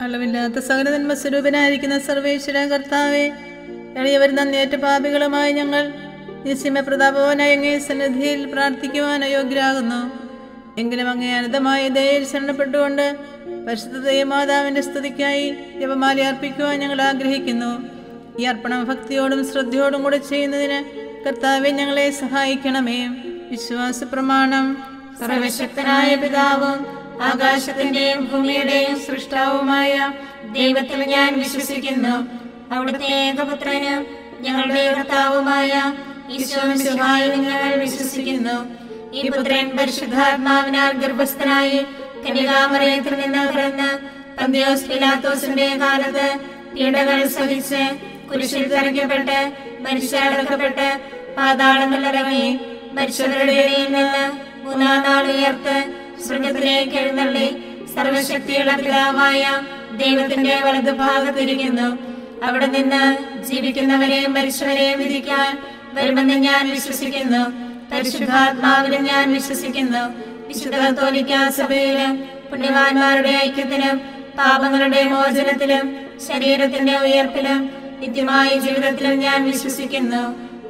അളവില്ലാത്ത സകല നന്മ സ്വരൂപനായിരിക്കുന്ന സർവേശ്വര കർത്താവെ, എളിയവർ നന്ദിയേറ്റ പാപികളുമായി ഞങ്ങൾ നിസ്യമ പ്രതാപവാനായ അങ്ങേ സന്നിധിയിൽ പ്രാർത്ഥിക്കുവാൻ അയോഗ്യരാകുന്നു. എങ്കിലും അങ്ങേ അനന്തമായ ദയയിൽ ശരണപ്പെട്ടുകൊണ്ട് പരിശുദ്ധ ദൈവമാതാവിന്റെ സ്തുതിക്കായി ജപമാല അർപ്പിക്കുവാൻ ഞങ്ങൾ ആഗ്രഹിക്കുന്നു. ഈ അർപ്പണം ഭക്തിയോടും ശ്രദ്ധയോടും കൂടെ ചെയ്യുന്നതിന് കർത്താവെ ഞങ്ങളെ സഹായിക്കണമേ. വിശ്വാസ പ്രമാണം. സർവശക്തനായ പിതാവും ആകാശത്തിന്റെയും ഭൂമിയുടെയും സൃഷ്ടാവുമായ ദൈവത്തിൽ ഞാൻ വിശ്വസിക്കുന്നു. അവിടുത്തെ ഏകപുത്രനും ഞങ്ങളുടെ കർത്താവുമായ ഈശോമിശിഹായിൽ ഞങ്ങൾ വിശ്വസിക്കുന്നു. ഈ പുത്രൻ പരിശുദ്ധാത്മാവിനാൽ ഗർഭസ്ഥനായി കന്യകാമറിയത്തിൽ നിന്ന് പിറന്ന് പന്തിയോസ് പിലാത്തോസിന്റെ കാലത്ത് പീഡകൾ സഹിച്ച് കുരിശിൽ തറയ്ക്കപ്പെട്ട് മരിച്ചടക്കപ്പെട്ട് പാതാളങ്ങളിലിറങ്ങി മരിച്ചവരുടെ ഇടയിൽ നിന്ന് മൂന്നാം നാൾ ഉയർത്ത് സ്വർഗത്തിലേക്ക് എഴുന്നള്ളി സർവശക്തിയുള്ള പിതാവായ ദൈവത്തിന്റെ വലതുഭാഗത്തിരിക്കുന്നു. അവിടെ നിന്ന് ജീവിക്കുന്നവരെയും മരിച്ചവരെയും വിധിക്കാൻ വരുമെന്ന് ഞാൻ വിശ്വസിക്കുന്നു. പരിശുദ്ധാത്മാവിലും ഞാൻ വിശ്വസിക്കുന്നു. വിശുദ്ധ കത്തോലിക്കാ സഭയിലും പുണ്യവാന്മാരുടെ ഐക്യത്തിലും പാപങ്ങളുടെ മോചനത്തിലും ശരീരത്തിന്റെ ഉയർപ്പിലും നിത്യമായ ജീവിതത്തിലും ഞാൻ വിശ്വസിക്കുന്നു.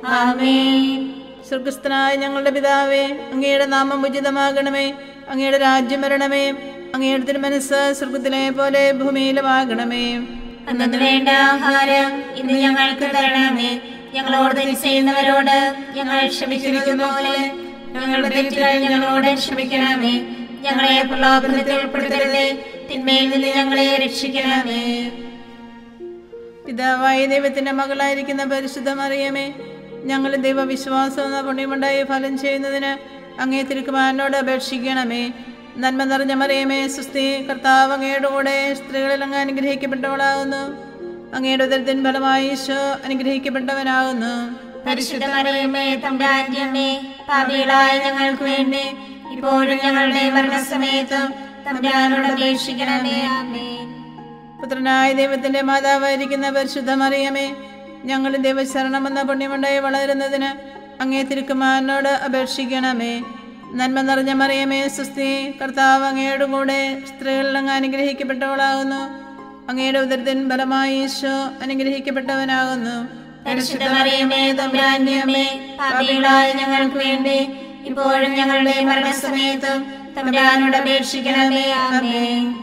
ആമേൻ. സ്വർഗസ്ഥനായ ഞങ്ങളുടെ പിതാവേ, അങ്ങയുടെ നാമം ഉചിതമാകണമേ. അങ്ങയുടെ രാജ്യം വരണമേ. അങ്ങയുടെ തിരുമനസ്സ് സ്വർഗത്തിലെ പോലെ ഭൂമിയിലുമാകണമേ. അന്നു വേണ്ട ആഹാരം ഇന്ന് ഞങ്ങൾക്ക് തരണമേ. ഞങ്ങളോട് തെറ്റ് ചെയ്യുന്നവരോട് ഞങ്ങൾ ക്ഷമിച്ചിരിക്കുന്ന പോലെ ഞങ്ങളുടെ തെറ്റുകൾ ഞങ്ങളോട് ക്ഷമിക്കണമേ. ഞങ്ങളെ പ്രലോഭനത്തിൽ ഉൾപ്പെടുത്തരുതേ, തിന്മയിൽ നിന്ന് ഞങ്ങളെ രക്ഷിക്കണമേ. പിതാവായ ദൈവത്തിന്റെ മകളായിരിക്കുന്ന പരിശുദ്ധ മറിയമേ, ഞങ്ങൾ ദൈവവിശ്വാസം എന്ന പുണ്യമുണ്ടായി ഫലം ചെയ്യുന്നതിന് അങ്ങേ തിരുക്കുമാരനോട് അപേക്ഷിക്കണമേ. നന്മ നിറഞ്ഞ മറിയമേ, സുസ്ഥി, കർത്താവ് അങ്ങയുടെ കൂടെ സ്ത്രീകളിൽ അങ്ങ് അനുഗ്രഹിക്കപ്പെട്ടവളാകുന്നു. അങ്ങയുടെ ഉദരത്തിൻ ഫലമായി ഈശോ അനുഗ്രഹിക്കപ്പെട്ടവനാകുന്നു. പരിശുദ്ധ മറിയമേ, തമ്പുരാന്റെ അമ്മേ, പാപികളായ ഞങ്ങൾക്ക് വേണ്ടി ഇപ്പോഴും ഞങ്ങളുടെ മരണസമയത്തും തമ്പുരാനോട് അപേക്ഷിക്കണമേ. ആമേൻ. പുത്രനായ ദൈവത്തിന്റെ മാതാവായിരിക്കുന്ന പരിശുദ്ധ മറിയമേ, ഞങ്ങൾ ദൈവശരണമെന്ന പുണ്യമുണ്ടായി വളരുന്നതിന് അങ്ങേ തിരുക്കുമാരനോട് അപേക്ഷിക്കണമേ. നന്മ നിറഞ്ഞ മറിയമേ, സുസ്ഥി, കർത്താവ് അങ്ങയുടെ കൂടെ സ്ത്രീകളിൽ അങ്ങ് അനുഗ്രഹിക്കപ്പെട്ടവളാകുന്നു. അങ്ങയുടെ ഉദരത്തിൻ ഫലമായി ഈശോ അനുഗ്രഹിക്കപ്പെട്ടവനാകുന്നു. പരിശുദ്ധ മറിയമേ, തമ്പുരാന്റെ അമ്മേ, പാപികളായ ഞങ്ങൾക്ക് വേണ്ടി ഇപ്പോഴും ഞങ്ങളുടെ മരണസമയത്തും തമ്പുരാനോട് അപേക്ഷിക്കണമേ. ആമേൻ.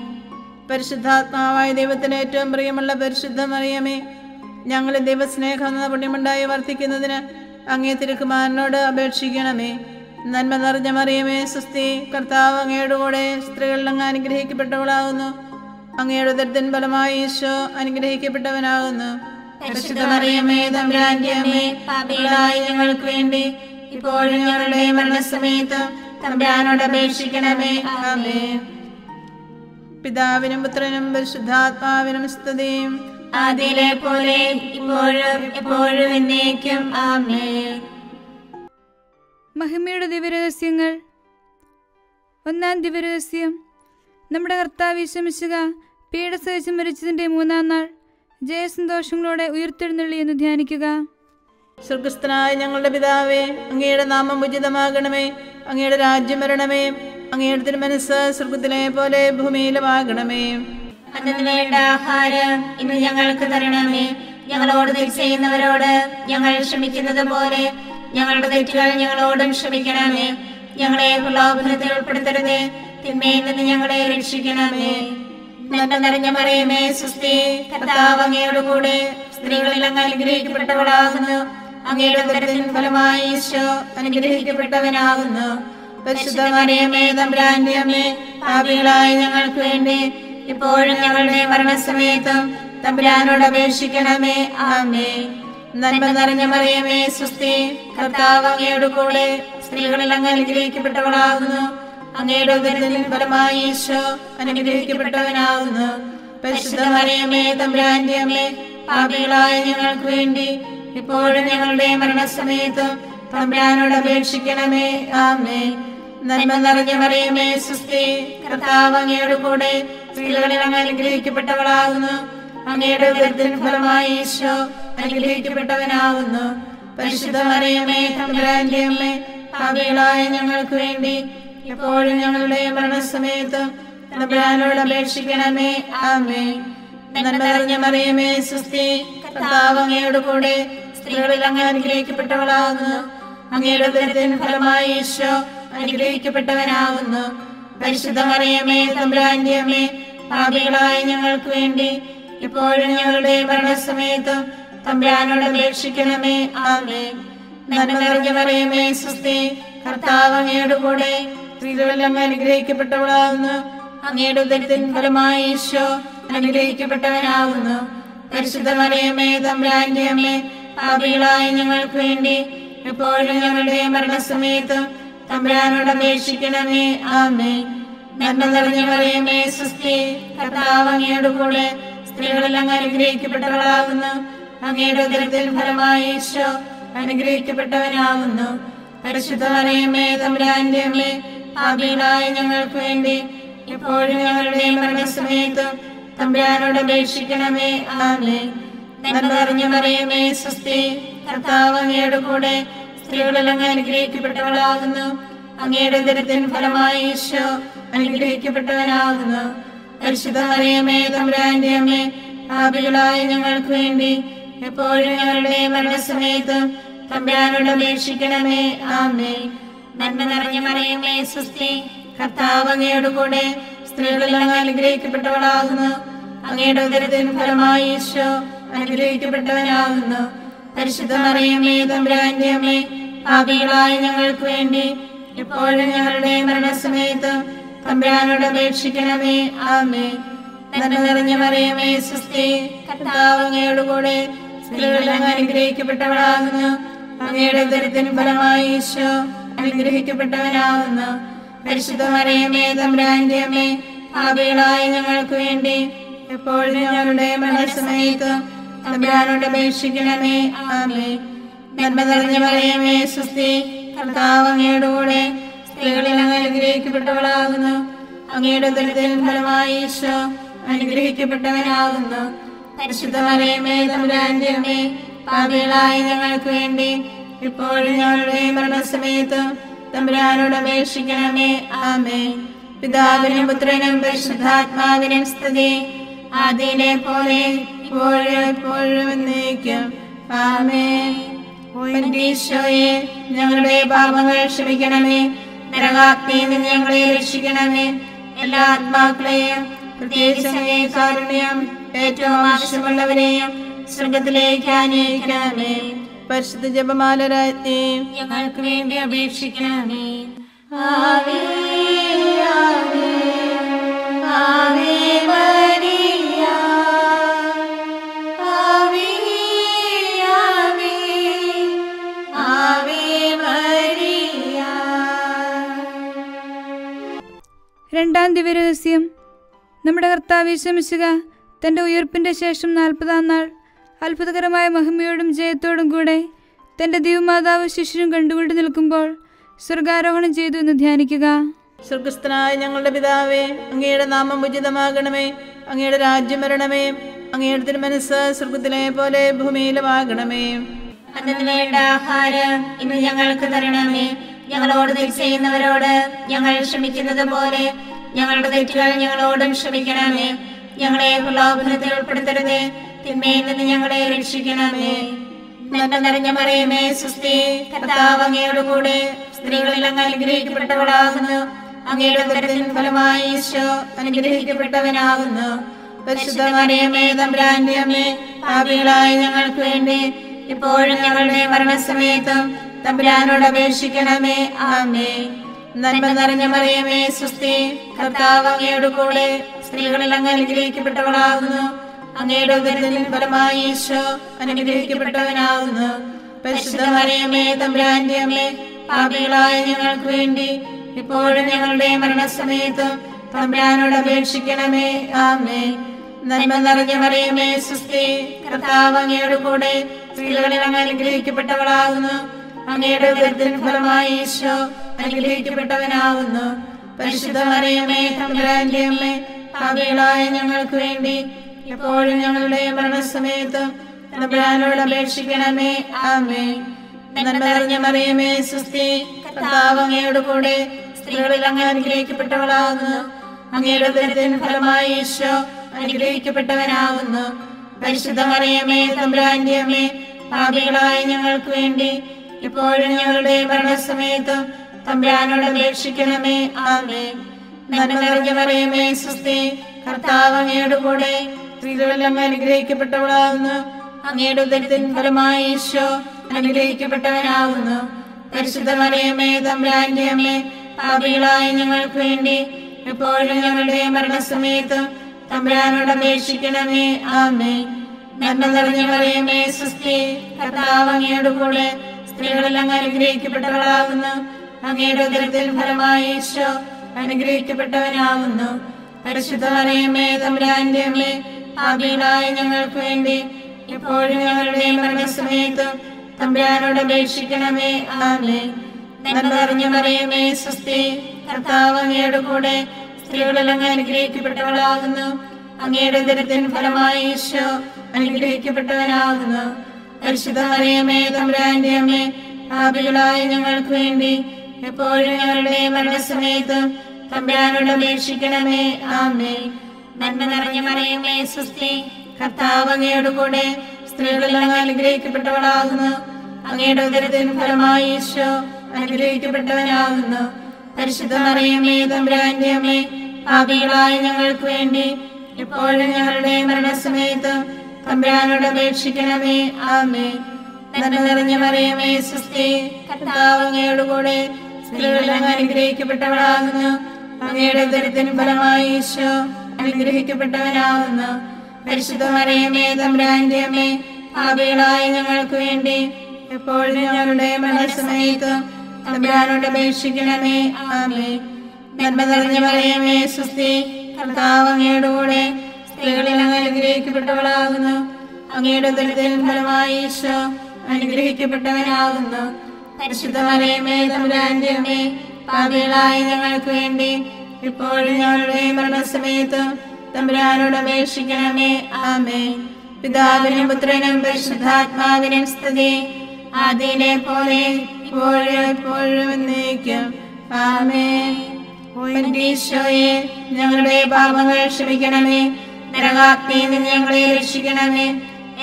പരിശുദ്ധാത്മാവായ ദൈവത്തിന് ഏറ്റവും പ്രിയമുള്ള പരിശുദ്ധ മറിയമേ, ഞങ്ങൾ ദൈവസ്നേഹം എന്ന പുണ്യമുണ്ടായി വർദ്ധിക്കുന്നതിന് അങ്ങേ തിരുക്കുമാരനോട് അപേക്ഷിക്കണമേ. നന്മ നിറഞ്ഞ മറിയമേ, സുസ്ഥി, കർത്താവ് അങ്ങയുടെ കൂടെ സ്ത്രീകളിൽ അങ്ങ് അനുഗ്രഹിക്കപ്പെട്ടവളാകുന്നു. അങ്ങയുടെ ഉദരത്തിൻ ഫലമായി ഈശോ അനുഗ്രഹിക്കപ്പെട്ടവനാകുന്നു. പരിശുദ്ധ മറിയമേ, തമ്പുരാന്റെ അമ്മേ, പാപികളായ ഞങ്ങൾക്ക് വേണ്ടി ഇപ്പോഴും ഞങ്ങളുടെ മരണസമയത്തും തമ്പുരാനോട് അപേക്ഷിക്കണമേ. ആമേൻ. പിതാവിനും പുത്രനും പരിശുദ്ധാത്മാവിനും സ്തുതിയും ആദിയിലെ പോലെ ഇപ്പോഴും എപ്പോഴും എന്നേക്കും. ആമേൻ. മഹിമയുടെ ദിവ്യരഹസ്യങ്ങൾ. ഒന്നാം ദിവ്യരഹസ്യം. നമ്മുടെ കർത്താവ് ഈശോ മിശിഹ പീഡ സഹിച്ച് മരിച്ചതിന്റെ മൂന്നാം നാൾ ജയസന്തോഷങ്ങളോടെ ഉയർത്തെഴുന്നള്ളി എന്ന് ധ്യാനിക്കുക. സ്വർഗസ്ഥനായ ഞങ്ങളുടെ പിതാവേ, അങ്ങയുടെ നാമം ഉചിതമാകണമേ. അങ്ങയുടെ രാജ്യം വരണമേ. അങ്ങയുടെ തിരുമനസ്സ് സ്വർഗത്തിലെ പോലെ ഭൂമിയിലുമാകണമേ. അന്നു വേണ്ട ആഹാരം ഇന്ന് ഞങ്ങൾക്ക് തരണമേ. ഞങ്ങളോട് തെറ്റ് ചെയ്യുന്നവരോട് ഞങ്ങൾ ക്ഷമിക്കുന്നത് പോലെ ഞങ്ങളുടെ തെറ്റുകൾ ഞങ്ങളോടും ക്ഷമിക്കണമേ. ഞങ്ങളെ പ്രലോഭനത്തിൽ ഉൾപ്പെടുത്തരുതേ, തിന്മയിൽ നിന്ന് ഞങ്ങളെ രക്ഷിക്കണമേ. നന്മ നിറഞ്ഞ മറിയമേ, സുസ്ഥി, കർത്താവ് അങ്ങയുടെ കൂടെ സ്ത്രീകളിൽ അങ്ങ് അനുഗ്രഹിക്കപ്പെട്ടവളാകുന്നു. അങ്ങയുടെ ഉദരത്തിൻ ഫലമായി ഈശോ അനുഗ്രഹിക്കപ്പെട്ടവനാകുന്നു. പരിശുദ്ധ മറിയമേ, തമ്പുരാന്റെ അമ്മേ, പാപികളായ ഞങ്ങൾക്ക് വേണ്ടി ഇപ്പോഴും ഞങ്ങളുടെ മരണസമയത്തും തമ്പുരാനോട് അപേക്ഷിക്കണമേ. ആമേൻ. നന്മ നിറഞ്ഞ മറിയമേ, സുസ്ഥി, കർത്താവ് അങ്ങയുടെ കൂടെ സ്ത്രീകളിൽ അങ്ങ് അനുഗ്രഹിക്കപ്പെട്ടവളാകുന്നു. അങ്ങയുടെ ഉദരത്തിൻ ഫലമായി ഈശോ അനുഗ്രഹിക്കപ്പെട്ടവനാകുന്നു. പരിശുദ്ധ മറിയമേ, തമ്പുരാന്റെ അമ്മേ, പാപികളായ ഞങ്ങൾക്ക് വേണ്ടി ഇപ്പോഴും ഞങ്ങളുടെ മരണസമയത്തും തമ്പുരാനോട് അപേക്ഷിക്കണമേ. ആമേൻ. നന്മ നിറഞ്ഞ മറിയമേ, സുസ്ഥി, കർത്താവ് അങ്ങയുടെ കൂടെ സ്ത്രീകളിൽ അങ്ങ് അനുഗ്രഹിക്കപ്പെട്ടവളാകുന്നു. അങ്ങയുടെ ഉദരത്തിൻ ഫലമായി ഈശോ അനുഗ്രഹിക്കപ്പെട്ടവനാകുന്നു. പരിശുദ്ധ മറിയമേ, തമ്പുരാന്റെ അമ്മേ, പാപികളായ ഞങ്ങൾക്ക് വേണ്ടി ഇപ്പോഴും ഞങ്ങളുടെ മരണസമയത്തും തമ്പുരാനോട് അപേക്ഷിക്കണമേ. ആമേൻ. നന്മ നിറഞ്ഞ മറിയമേ സുസ്തി, കർത്താവ് അങ്ങയോട് കൂടെ സ്ത്രീകളിൽ അങ്ങ് അനുഗ്രഹിക്കപ്പെട്ടവളാകുന്നു. അങ്ങയുടെ ഉദരത്തിൻ ഫലമായി ഈശോ അനുഗ്രഹിക്കപ്പെട്ടവനാകുന്നു. പരിശുദ്ധ മറിയമേ തമ്പുരാന്റെ അമ്മേ, പാപികളായ ഞങ്ങൾക്ക് വേണ്ടി ഇപ്പോഴും ഞങ്ങളുടെ മരണസമയത്തും തമ്പുരാനോട് അപേക്ഷിക്കണമേ. ആമേൻ. നന്മ നിറഞ്ഞ മറിയമേ സുസ്തി, കർത്താവ് അങ്ങയോട് കൂടെ സ്ത്രീകളിൽ അങ്ങ് അനുഗ്രഹിക്കപ്പെട്ടവളാകുന്നു. അങ്ങയുടെ ഉദരത്തിൻ ഫലമായി ഈശോ അനുഗ്രഹിക്കപ്പെട്ടവനാകുന്നു. പരിശുദ്ധ മറിയമേ തമ്പുരാന്റെ അമ്മേ, പാപികളായ ഞങ്ങൾക്ക് വേണ്ടി എപ്പോഴും ഞങ്ങളുടെ മരണസമയത്തും തമ്പുരാനോട് അപേക്ഷിക്കണമേ. ആമേൻ. നന്മ നിറഞ്ഞ മറിയമേ സുസ്തി, കർത്താവ് അങ്ങയോട് കൂടെ സ്ത്രീകളിൽ അങ്ങ് അനുഗ്രഹിക്കപ്പെട്ടവളാകുന്നു. അങ്ങയുടെ ഉദരത്തിൻ ഫലമായി ഈശോ അനുഗ്രഹിക്കപ്പെട്ടവനാകുന്നു. പരിശുദ്ധ മറിയമേ തമ്പുരാന്റെ അമ്മേ, പാപികളായ ഞങ്ങൾക്ക് വേണ്ടി എപ്പോഴും ഞങ്ങളുടെ മരണസമയത്തും തമ്പുരാനോട് അപേക്ഷിക്കണമേ. ആമേൻ. നന്മ നിറഞ്ഞ മറിയമേ സുസ്തി, കർത്താവ് അങ്ങയോട് കൂടെ സ്ത്രീകളിൽ അങ്ങ് അനുഗ്രഹിക്കപ്പെട്ടവളാകുന്നു. അങ്ങയുടെ ഉദരത്തിൻ ഫലമായി ഈശോ അനുഗ്രഹിക്കപ്പെട്ടവനാകുന്നു. പരിശുദ്ധ മറിയമേ തമ്പുരാന്റെ അമ്മേ, പാപികളായ ഞങ്ങൾക്ക് വേണ്ടി എപ്പോഴും ഞങ്ങളുടെ മരണസമയത്തും തമ്പുരാനോട് അപേക്ഷിക്കണമേ. ആമേൻ. നന്മ നിറഞ്ഞ മറിയമേ സുസ്തി, കർത്താവ് അങ്ങയോട് കൂടെ സ്ത്രീകളിൽ അങ്ങ് അനുഗ്രഹിക്കപ്പെട്ടവളാകുന്നു. അങ്ങയുടെ ഉദരത്തിൻ ഫലമായി ഈശോ അനുഗ്രഹിക്കപ്പെട്ടവനാകുന്നു. പരിശുദ്ധ മറിയമേ തമ്പുരാന്റെ അമ്മേ, പാപികളായ ഞങ്ങൾക്ക് വേണ്ടി ഇപ്പോഴും ഞങ്ങളുടെ മരണസമയത്തും തമ്പുരാനോട് അപേക്ഷിക്കണമേ. ആമേൻ. നന്മ നിറഞ്ഞ മറിയമേ സുസ്തി, കർത്താവ് അങ്ങയോട് കൂടെ സ്ത്രീകളിൽ അങ്ങ് അനുഗ്രഹിക്കപ്പെട്ടവളാകുന്നു. അങ്ങയുടെ ഉദരത്തിൻ ഫലമായി ഈശോ അനുഗ്രഹിക്കപ്പെട്ടവനാകുന്നു. പരിശുദ്ധ മറിയമേ തമ്പുരാന്റെ അമ്മേ, പാപികളായ ഞങ്ങൾക്ക് വേണ്ടി എപ്പോഴും ഞങ്ങളുടെ മരണസമയത്തും തമ്പുരാനോട് അപേക്ഷിക്കണമേ. ആമേൻ. നന്മ നിറഞ്ഞ മറിയമേ സുസ്തി, കർത്താവ് അങ്ങയോട് കൂടെ സ്ത്രീകളിൽ അങ്ങ് അനുഗ്രഹിക്കപ്പെട്ടവളാകുന്നു. അങ്ങയുടെ ഉദരത്തിൻ ഫലമായി ഈശോ അനുഗ്രഹിക്കപ്പെട്ടവനാകുന്നു. പരിശുദ്ധ മറിയമേ തമ്പുരാന്റെ അമ്മേ, പാപികളായ ഞങ്ങൾക്ക് വേണ്ടി ഇപ്പോഴും ഞങ്ങളുടെ മരണസമയത്തും തമ്പുരാനോട് അപേക്ഷിക്കണമേ. ആമേൻ. പിതാവിനും പുത്രനും പരിശുദ്ധാത്മാവിനും സ്തുതി, ആദിയിലെ പോലെ ഇപ്പോഴും എപ്പോഴും എന്നേക്കും. ആമേൻ. ഈശോയെ, ഞങ്ങളുടെ പാപങ്ങൾ ക്ഷമിക്കണമേ. നരകാഗ്നിയിൽ നിന്ന് ഞങ്ങളെ രക്ഷിക്കണമേ. എല്ലാ ആത്മാക്കളെയും പ്രത്യേകിച്ച് കാരുണ്യം ഏറ്റവും ആവശ്യമുള്ളവരെയും സ്വർഗത്തിലേക്ക് ആനയിക്കണമേ. പരിശുദ്ധ ജപമാല രാജ്ഞി, ഞങ്ങൾക്ക് വേണ്ടി അപേക്ഷിക്കണമേ. ആവേ ആവേ ആവേ മരിയ, ആവേ ആവേ ആവേ മരിയ. രണ്ടാം ദിവ്യരഹസ്യം. നമ്മുടെ കർത്താവ് യേശു മിശിഹ തൻ്റെ ഉയർപ്പിൻ്റെ ശേഷം 40-ാം നാൾ അത്ഭുതകരമായ മഹിമയോടും ജയത്തോടും കൂടെ തൻ്റെ ദൈവമാതാവ് ശിശുവും കണ്ടുകൊണ്ട് നിൽക്കുമ്പോൾ സ്വർഗാരോഹണം ചെയ്തു എന്ന് ധ്യാനിക്കുക. സ്വർഗസ്ഥനായ ഞങ്ങളുടെ പിതാവേ, അങ്ങയുടെ നാമം ഉചിതമാകണമേ. അങ്ങയുടെ രാജ്യം വരണമേ. അങ്ങയുടെ തിരുമനസ്സ് സ്വർഗത്തിലെ പോലെ ഭൂമിയിലുമാകണമേ. അന്നു വേണ്ട ആഹാരം ഇന്ന് ഞങ്ങൾക്ക് തരണമേ. ഞങ്ങളോട് തെറ്റ് ചെയ്യുന്നവരോട് ഞങ്ങൾ ക്ഷമിക്കുന്നത് പോലെ ഞങ്ങളുടെ തെറ്റുകൾ ഞങ്ങളോടും ക്ഷമിക്കണമേ. ഞങ്ങളെ പ്രലോഭനത്തിൽ ഉൾപ്പെടുത്തരുതേ, തിന്മയിൽ നിന്ന് ഞങ്ങളെ രക്ഷിക്കണമേ. നന്മ നിറഞ്ഞ മറിയമേ സുസ്തി, കർത്താവ് അങ്ങയോട് കൂടെ സ്ത്രീകളിൽ അങ്ങ് അനുഗ്രഹിക്കപ്പെട്ടവളാകുന്നു. അങ്ങയുടെ ഉദരത്തിൻ ഫലമായി ഈശോ അനുഗ്രഹിക്കപ്പെട്ടവനാകുന്നു. പരിശുദ്ധ മറിയമേ തമ്പുരാന്റെ അമ്മേ, പാപികളായ ഞങ്ങൾക്ക് വേണ്ടി ഇപ്പോഴും ഞങ്ങളുടെ മരണസമയത്തും തമ്പുരാനോട് അപേക്ഷിക്കണമേ. ആമേൻ. നന്മ നിറഞ്ഞ മറിയമേ സുസ്തി, കർത്താവ് അങ്ങയോട് കൂടെ സ്ത്രീകളിൽ അങ്ങ് അനുഗ്രഹിക്കപ്പെട്ടവളാകുന്നു. അങ്ങയുടെ ഉദരത്തിൻ ഫലമായി ഈശോ അനുഗ്രഹിക്കപ്പെട്ടവനാകുന്നു. പരിശുദ്ധ മറിയമേ തമ്പുരാന്റെ അമ്മേ, പാപികളായ ഞങ്ങൾക്ക് വേണ്ടി ഇപ്പോഴും ഞങ്ങളുടെ മരണസമയത്തും തമ്പുരാനോട് അപേക്ഷിക്കണമേ. ആമേൻ. നന്മ നിറഞ്ഞ മറിയമേ സുസ്തി, കർത്താവ് അങ്ങയോട് കൂടെ സ്ത്രീകളിൽ അങ്ങ് അനുഗ്രഹിക്കപ്പെട്ടവളാകുന്നു. അങ്ങയുടെ ഉദരത്തിൻ ഫലമായി ഈശോ അനുഗ്രഹിക്കപ്പെട്ടവനാകുന്നു. പരിശുദ്ധ മറിയമേ തമ്പുരാന്റെ അമ്മേ, പാപികളായ ഞങ്ങൾക്ക് വേണ്ടി എപ്പോഴും ഞങ്ങളുടെ മരണസമയത്തും തമ്പുരാനോട് അപേക്ഷിക്കണമേ. ആമേൻ. നന്മ നിറഞ്ഞ മറിയമേ സുസ്തി, കർത്താവ് അങ്ങയോട് കൂടെ സ്ത്രീകളിൽ അങ്ങ് അനുഗ്രഹിക്കപ്പെട്ടവളാകുന്നു. അങ്ങയുടെ ഉദരത്തിൻ ഫലമായി ഈശോ അനുഗ്രഹിക്കപ്പെട്ടവനാകുന്നു. പരിശുദ്ധ മറിയമേ, തമ്പുരാന്റെ അമ്മേ, പാപികളായ ഞങ്ങൾക്ക് വേണ്ടി ഇപ്പോഴും ഞങ്ങളുടെ മരണസമയത്തും തമ്പുരാനോട് അപേക്ഷിക്കണമേ. ആമേൻ. നന്മ നിറഞ്ഞ മറിയമേ, സ്വസ്തി, കർത്താവ് അങ്ങയുടെ കൂടെ സ്ത്രീകളിൽ അങ്ങ് അനുഗ്രഹിക്കപ്പെട്ടവളാകുന്നു. അങ്ങയുടെ ഉദരത്തിൻ ഫലമായി ഈശോ അനുഗ്രഹിക്കപ്പെട്ടവനാകുന്നു. പരിശുദ്ധ മറിയമേ, തമ്പുരാന്റെ അമ്മേ, പാപികളായ ഞങ്ങൾക്ക് വേണ്ടി ഇപ്പോഴും ഞങ്ങളുടെ മരണസമയത്തും തമ്പുരാനോട് അപേക്ഷിക്കണമേ. ആമേൻ. നന്മ നിറഞ്ഞ മറിയമേ, സ്വസ്തി, കർത്താവ് അങ്ങയുടെ കൂടെ സ്ത്രീകളിൽ അങ്ങ് അനുഗ്രഹിക്കപ്പെട്ടവളാകുന്നു. അങ്ങയുടെ ഉദരത്തിൻ ഫലമായി ഈശോ അനുഗ്രഹിക്കപ്പെട്ടവനാകുന്നു. പരിശുദ്ധ മറിയമേ, തമ്പുരാന്റെ അമ്മേ, പാപികളായ ഞങ്ങൾക്ക് വേണ്ടി ഇപ്പോഴും ഞങ്ങളുടെ മരണസമയത്തും തമ്പുരാനോട് അപേക്ഷിക്കണമേ. ആമേൻ. നന്മ നിറഞ്ഞ മറിയമേ, സ്വസ്തി, കർത്താവ് അങ്ങയുടെ കൂടെ സ്ത്രീകളിൽ അങ്ങ് അനുഗ്രഹിക്കപ്പെട്ടവളാകുന്നു. അങ്ങയുടെ ഉദരത്തിൻ ഫലമായി ഈശോ അനുഗ്രഹിക്കപ്പെട്ടവനാകുന്നു. പരിശുദ്ധ മറിയമേ, തമ്പുരാന്റെ അമ്മേ, പാപികളായ ഞങ്ങൾക്ക് വേണ്ടി എപ്പോഴും ഞങ്ങളുടെ മരണസമയത്തും തമ്പുരാനോട് അപേക്ഷിക്കണമേ. ആമേൻ. നന്മ നിറഞ്ഞ മറിയമേ, സ്വസ്തി, കർത്താവ് അങ്ങയുടെ കൂടെ സ്ത്രീകളിൽ അങ്ങ് അനുഗ്രഹിക്കപ്പെട്ടവളാകുന്നു. അങ്ങയുടെ ഉദരത്തിൻ ഫലമായി ഈശോ അനുഗ്രഹിക്കപ്പെട്ടവനാകുന്നു. പരിശുദ്ധ മറിയമേ, തമ്പുരാന്റെ അമ്മേ, പാപികളായ ഞങ്ങൾക്ക് വേണ്ടി ഇപ്പോഴും ഞങ്ങളുടെ മരണസമയത്തും തമ്പുരാനോട് അപേക്ഷിക്കണമേ. ആമേൻ. നന്മ നിറഞ്ഞ മറിയമേ, സ്വസ്തി, കർത്താവ് അങ്ങയുടെ കൂടെ സ്ത്രീകളിൽ അങ്ങ് അനുഗ്രഹിക്കപ്പെട്ടവളാകുന്നു. അങ്ങയുടെ ഉദരത്തിൻ ഫലമായി ഈശോ അനുഗ്രഹിക്കപ്പെട്ടവനാകുന്നു. പരിശുദ്ധ മറിയമേ, തമ്പുരാന്റെ അമ്മേ, പാപികളായ ഞങ്ങൾക്ക് വേണ്ടി എപ്പോഴും ഞങ്ങളുടെ മരണസമയത്തും തമ്പുരാനോട് അപേക്ഷിക്കണമേ. ആമേൻ. നന്മ നിറഞ്ഞ മറിയമേ, സ്വസ്തി, കർത്താവ് അങ്ങയുടെ കൂടെ സ്ത്രീകളിൽ അങ്ങ് അനുഗ്രഹിക്കപ്പെട്ടവളാകുന്നു. അങ്ങയുടെ ഉദരത്തിൻ ഫലമായി ഈശോ അനുഗ്രഹിക്കപ്പെട്ടവനാകുന്നു. പരിശുദ്ധ മറിയമേ, തമ്പുരാന്റെ അമ്മേ, പാപികളായ ഞങ്ങൾക്ക് വേണ്ടി ഇപ്പോഴും ഞങ്ങളുടെ മരണസമയത്തും തമ്പുരാനോട് അപേക്ഷിക്കണമേ. ആമേൻ. പിതാവിനും പുത്രനും പരിശുദ്ധാത്മാവിനും സ്തുതി, ആദിയിലെ പോലെ ഇപ്പോഴും എപ്പോഴും എന്നേക്കും. ആമേൻ. ഈശോയെ, ഞങ്ങളുടെ പാപങ്ങൾ ക്ഷമിക്കണമേ. നരകാഗ്നിയിൽ നിന്ന് ഞങ്ങളെ രക്ഷിക്കണമേ.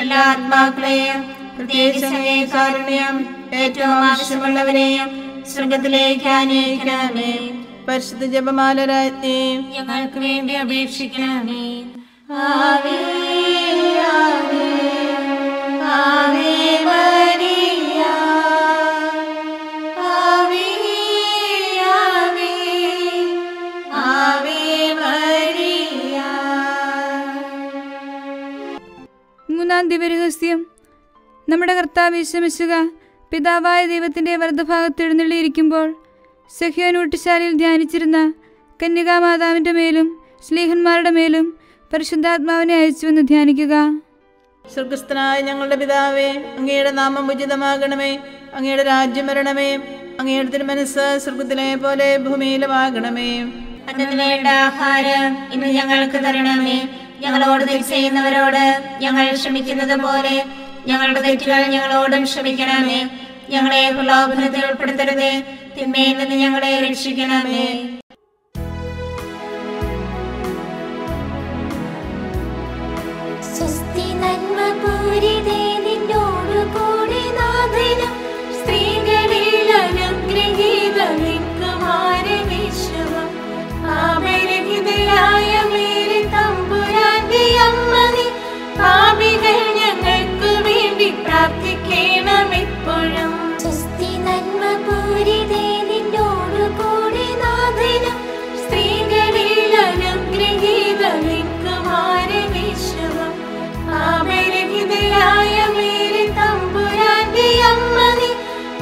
എല്ലാ ആത്മാക്കളെയും പ്രത്യേകിച്ച് അങ്ങേ കാരുണ്യം ഏറ്റവും ആവശ്യമുള്ളവരെയും സ്വർഗത്തിലേക്ക് ആനയിക്കണമേ. പരിശുദ്ധ ജപമാല രാജ്ഞി ഞങ്ങൾക്ക് വേണ്ടി അപേക്ഷിക്കണമേ. ആവേ ആവേ ആവേ മരിയ, ആവേ ആവേ ആവേ മരിയ. മൂന്നാം ദിവ്യരഹസ്യം. നമ്മുടെ കർത്താവ് യേശുമിശിഹ പിതാവായ ദൈവത്തിൻ്റെ വലതുഭാഗത്ത് എഴുന്നള്ളിയിരിക്കുമ്പോൾ സഹ്യോൻ ഊട്ടുശാലയിൽ ധ്യാനിച്ചിരുന്ന കന്യകാമാതാവിൻ്റെ മേലും ശ്ലീഹന്മാരുടെ മേലും പരിശുദ്ധാത്മാവിനെ അയച്ചുവെന്ന് ധ്യാനിക്കുക. സ്വർഗസ്ഥനായ ഞങ്ങളുടെ പിതാവേ, അങ്ങയുടെ നാമം ഉചിതമാകണമേ. അങ്ങയുടെ രാജ്യം വരണമേ. അങ്ങയുടെ തിരുമനസ്സ് സ്വർഗത്തിലെ പോലെ ഭൂമിയിലുമാകണമേ. അന്നത്തിന് വേണ്ട ആഹാരം ഇന്ന് ഞങ്ങൾക്ക് തരണമേ. ഞങ്ങളോട് തെറ്റ് ചെയ്യുന്നവരോട് ഞങ്ങൾ ക്ഷമിക്കുന്നത് പോലെ ഞങ്ങളുടെ തെറ്റുകൾ ഞങ്ങളോടും ക്ഷമിക്കണമേ. ഞങ്ങളെ പ്രലോഭനത്തിൽ ഉൾപ്പെടുത്തരുതേ, തിന്മയിൽ നിന്ന് ഞങ്ങളെ രക്ഷിക്കണമേ. സ്വസ്തി നന്മ പൂരിതേ നിന്നോടു കൂടെ നാഥനും സ്ത്രീകളിൽ അനുഗ്രഹീത കുമാരനീശ്വരം. പാപരഹിതയായ മേരി തമ്പുരാന്റെ അമ്മ നീ, പാപികൾ ഞങ്ങൾക്ക് വേണ്ടി പ്രാർത്ഥിക്കണം എപ്പോഴും. സ്വസ്തി നന്മ പൂരിതേ നിന്നോടു കൂടെ നാഥനും സ്ത്രീകളിൽ അനുഗ്രഹീത കുമാരനീശ്വരം. പാപരഹിതയായ മേരി തമ്പുരാന്റെ അമ്മ നീ,